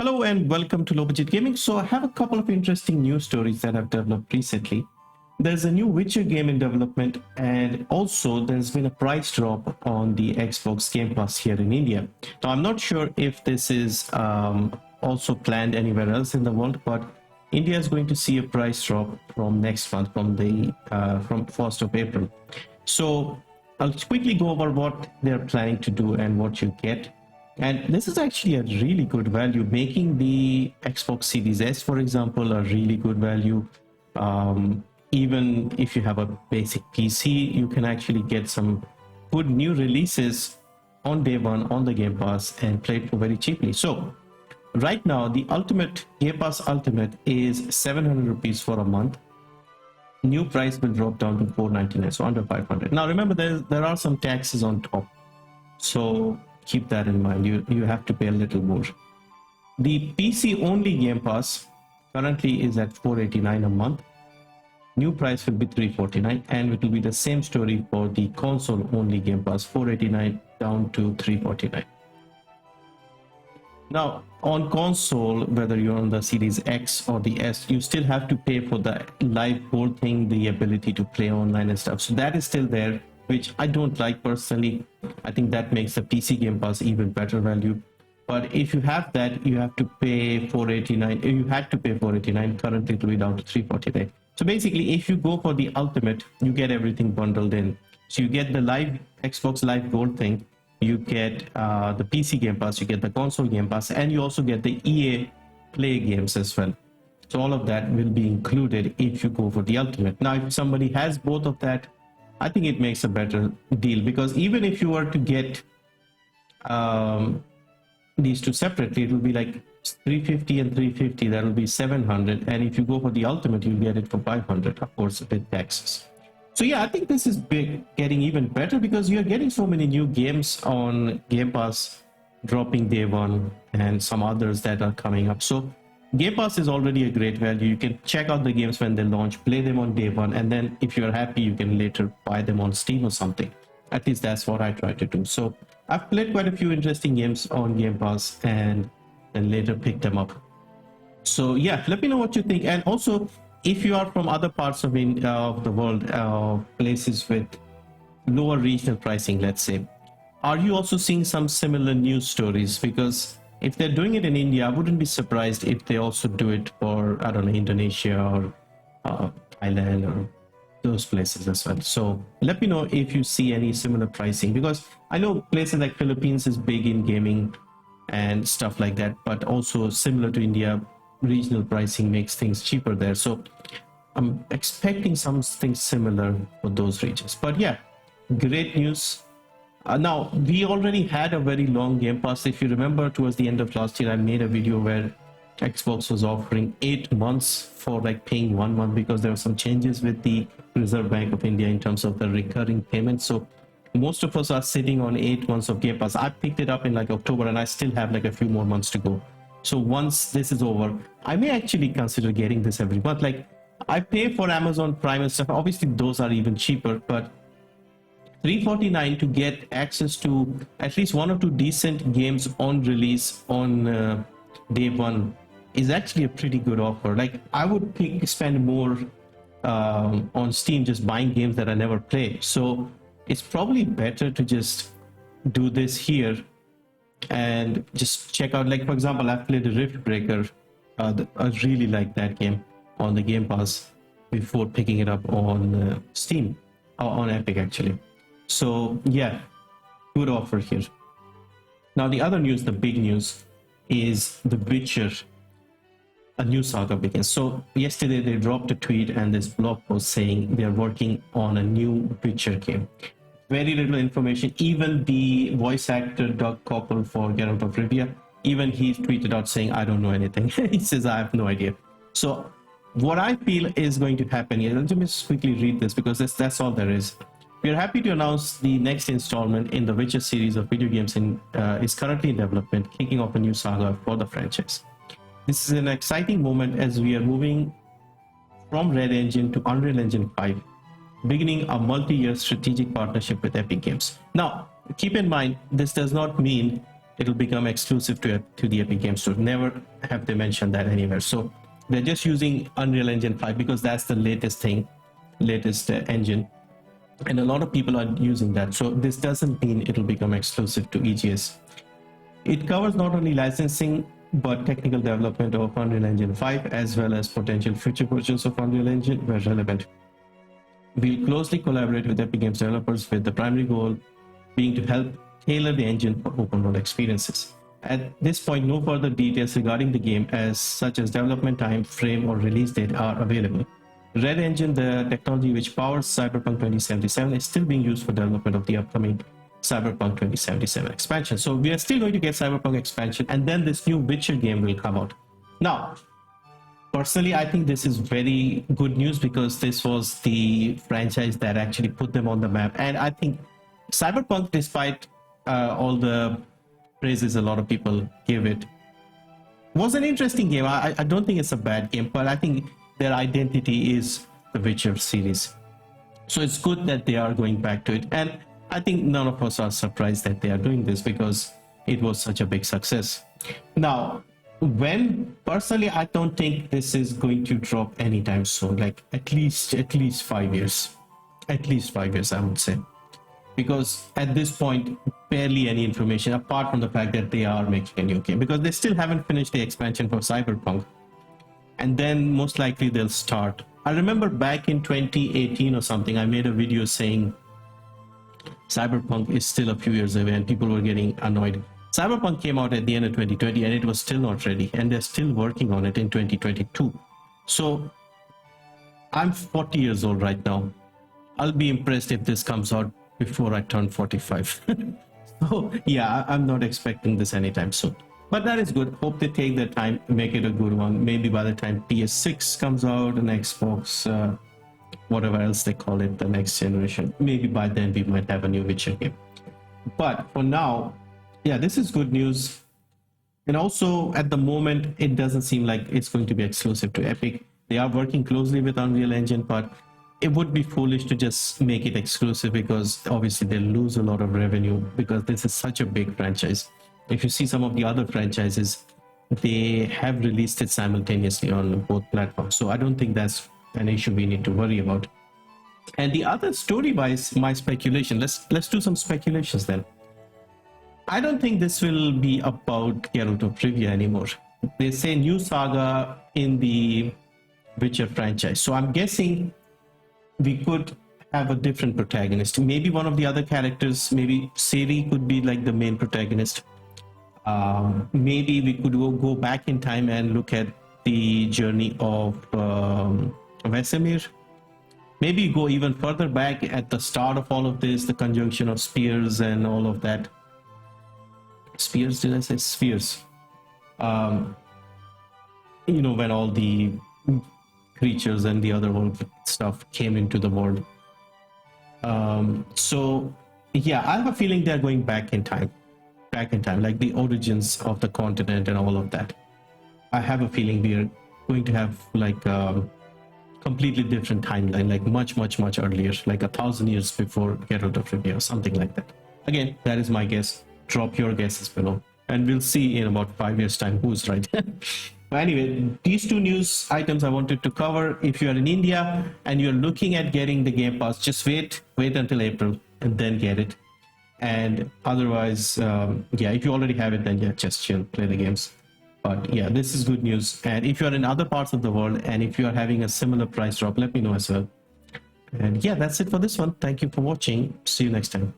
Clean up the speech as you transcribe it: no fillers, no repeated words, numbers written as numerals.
Hello and welcome to Low Budget Gaming. So I have a couple of interesting news stories that I've developed recently. There's a new Witcher game in development, and also there's been a price drop on the Xbox Game Pass here in India. Now I'm not sure if this is also planned anywhere else in the world, but India is going to see a price drop from next month, from 1st of April. So I'll quickly go over what they're planning to do and what you get. And this is actually a really good value, making the Xbox Series S, for example, a really good value. Even if you have a basic PC, you can actually get some good new releases on day one on the Game Pass and play it for very cheaply. So right now, the Ultimate Game Pass Ultimate is 700 rupees for a month. New price will drop down to 499, so under 500. Now remember, there are some taxes on top, so keep that in mind. You have to pay a little more. The PC only Game Pass currently is at 489 a month. New price will be 349, and it will be the same story for the console only Game Pass, 489 down to 349. Now on console, whether you're on the Series X or the S, you still have to pay for the live gold thing, the ability to play online and stuff. So that is still there, which I don't like personally. I think that makes the PC Game Pass even better value. But if you have that, you have to pay 489. You had to pay 489. Currently, it will be down to 349. So basically, if you go for the Ultimate, you get everything bundled in. So you get the live Xbox Live Gold thing. You get the PC Game Pass, you get the console Game Pass, and you also get the EA Play games as well. So all of that will be included if you go for the Ultimate. Now, if somebody has both of that, I think it makes a better deal, because even if you were to get these two separately, it will be like 350 and 350. That will be 700. And if you go for the Ultimate, you'll get it for 500, of course, with taxes. So yeah, I think this is getting even better, because you're getting so many new games on Game Pass dropping day one, and some others that are coming up. So Game Pass is already a great value. You can check out the games when they launch, play them on day one, and then if you're happy, you can later buy them on Steam or something. At least that's what I try to do. So I've played quite a few interesting games on Game Pass and then later picked them up. So yeah, let me know what you think. And also, if you are from other parts of the world, places with lower regional pricing, let's say, are you also seeing some similar news stories? Because if they're doing it in India, I wouldn't be surprised if they also do it for, I don't know, Indonesia or Thailand or those places as well. So let me know if you see any similar pricing, because I know places like Philippines is big in gaming and stuff like that, but also similar to India, regional pricing makes things cheaper there. So I'm expecting something similar for those regions. But yeah, great news. Now, we already had a very long Game Pass. If you remember, towards the end of last year, I made a video where Xbox was offering 8 months for like paying 1 month, because there were some changes with the Reserve Bank of India in terms of the recurring payments. So most of us are sitting on 8 months of Game Pass. I picked it up in like October, and I still have like a few more months to go. So once this is over, I may actually consider getting this every month. Like, I pay for Amazon Prime and stuff. Obviously, those are even cheaper, but 349 to get access to at least 1 or 2 decent games on release on day one is actually a pretty good offer. Like, I would spend more on Steam just buying games that I never play. So it's probably better to just do this here and just check out. Like, for example, I've played Rift Breaker. I really like that game on the Game Pass before picking it up on Steam, on Epic actually. So yeah, good offer here. Now the other news, the big news, is The Witcher, a new saga begins. So yesterday they dropped a tweet and this blog post saying they're working on a new Witcher game. Very little information. Even the voice actor Doug Coppel for Geralt of Rivia, even he tweeted out saying, I don't know anything. He says, I have no idea. So what I feel is going to happen here, let me just quickly read this, because that's all there is. We are happy to announce the next installment in the Witcher series of video games is currently in development, kicking off a new saga for the franchise. This is an exciting moment as we are moving from Red Engine to Unreal Engine 5, beginning a multi-year strategic partnership with Epic Games. Now, keep in mind, this does not mean it'll become exclusive to the Epic Games Store. Never have they mentioned that anywhere. So they're just using Unreal Engine 5 because that's the latest thing, latest engine, and a lot of people are using that. So this doesn't mean it'll become exclusive to EGS. It covers not only licensing but technical development of Unreal Engine 5 as well as potential future versions of Unreal Engine where relevant. We'll closely collaborate with Epic Games developers with the primary goal being to help tailor the engine for open world experiences. At this point, no further details regarding the game as such as development time, frame, or release date are available. Red Engine, the technology which powers Cyberpunk 2077, is still being used for development of the upcoming Cyberpunk 2077 expansion. So we are still going to get Cyberpunk expansion, and then this new Witcher game will come out. Now, personally, I think this is very good news because this was the franchise that actually put them on the map. And I think Cyberpunk, despite all the praises a lot of people give it, was an interesting game. I don't think it's a bad game, but I think their identity is the Witcher series. So it's good that they are going back to it. And I think none of us are surprised that they are doing this because it was such a big success. Now, personally, I don't think this is going to drop anytime soon, like at least 5 years. At least 5 years, I would say. Because at this point, barely any information apart from the fact that they are making a new game, because they still haven't finished the expansion for Cyberpunk. And then most likely they'll start. I remember back in 2018 or something, I made a video saying Cyberpunk is still a few years away and people were getting annoyed. Cyberpunk came out at the end of 2020 and it was still not ready, and they're still working on it in 2022. So I'm 40 years old right now. I'll be impressed if this comes out before I turn 45. So yeah, I'm not expecting this anytime soon. But that is good. Hope they take their time, make it a good one. Maybe by the time PS6 comes out and Xbox, whatever else they call it, the next generation, maybe by then we might have a new Witcher game. But for now, yeah, this is good news. And also at the moment, it doesn't seem like it's going to be exclusive to Epic. They are working closely with Unreal Engine, but it would be foolish to just make it exclusive because obviously they'll lose a lot of revenue because this is such a big franchise. If you see some of the other franchises, they have released it simultaneously on both platforms. So I don't think that's an issue we need to worry about. And the other story-wise, my speculation, let's do some speculations then. I don't think this will be about Geralt of Rivia anymore. They say new saga in the Witcher franchise. So I'm guessing we could have a different protagonist. Maybe one of the other characters, maybe Ciri could be like the main protagonist. Maybe we could go back in time and look at the journey of Vesemir. Maybe go even further back at the start of all of this, the conjunction of spears and all of that. Spears, did I say spheres? When all the creatures and the other world stuff came into the world. So yeah, I have a feeling they're going back in time, like the origins of the continent and all of that. I have a feeling we are going to have like a completely different timeline, like much earlier, like 1,000 years before Geralt of Rivia or something like that. Again, that is my guess. Drop your guesses below and we'll see in about 5 years time who's right. Anyway, these two news items I wanted to cover. If you are in India and you're looking at getting the Game Pass, just wait until April and then get it. And otherwise, if you already have it, then yeah, just chill, play the games. But yeah, this is good news. And if you're in other parts of the world and if you're having a similar price drop, let me know as well. And yeah, that's it for this one. Thank you for watching. See you next time.